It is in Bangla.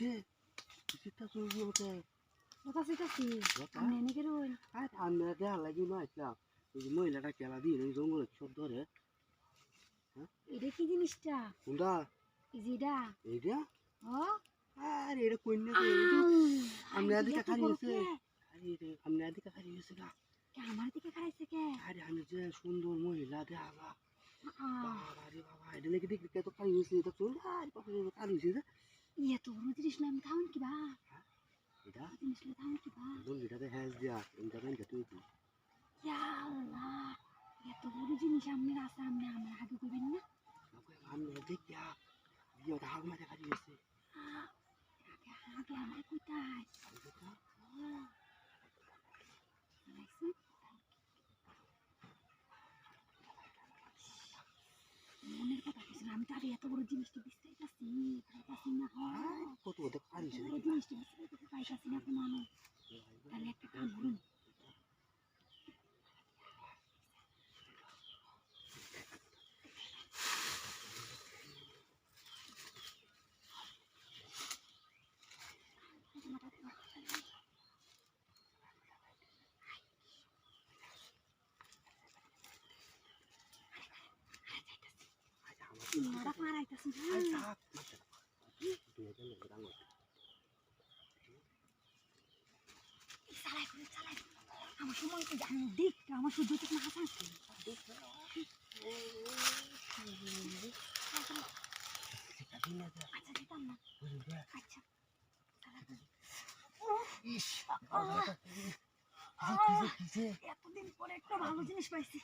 কিসে কিসটা চলছে ওটা কথা শিখাচ্ছি আমি এনে কে রইল আর আমরা দেখা লাগি না আসলাম ওই মহিলাটা খেলা দিয়ে ওই জঙ্গলে সব ধরে এটা কি জিনিসটা কোনটা ইজিডা এইটা ও আর এটা কইনে আমরা এদিকে খালি হয়েছে আমরা এদিকে খালি হয়েছে না আমার দিকে খাইছে কে আরে আমি যে সুন্দর মহিলা দেখা বাবা রে বাবা এটা নাকি দেখি কত খালি হয়েছে এটা চল আর বাবা খালি হয়েছে ইয়ে তো বড় জিনিস না আমি খাওন কি বা এটা জিনিস লে খাওন কি বা এটাতে হ্যাজ দিয়া এটা রাইন তুই ইয়া আল্লাহ এত বড় জিনিস সামনে রাস্তা সামনে আমার আগে কইবেন না আমি দেখিয়া দিয়ে হাগ মারে খালি হয়েছে আগে আমার কোথায় মনের কথা কিছু আমি তো আগে এত বড় জিনিসটা বিস্তারিতাছি পাইতাছি না কত ওটা খালি হয়েছে জিনিসটা বিস্তারিত পাইতাছি না কোনো মানুষ তাহলে একটা কাম করুন Nggak marah itu sih. Salah. Kamu semua itu jangan dik, kamu sudah tuh makan. Acha kita mah. Acha. এতদিন পরে একটা ভালো জিনিস পাইছি।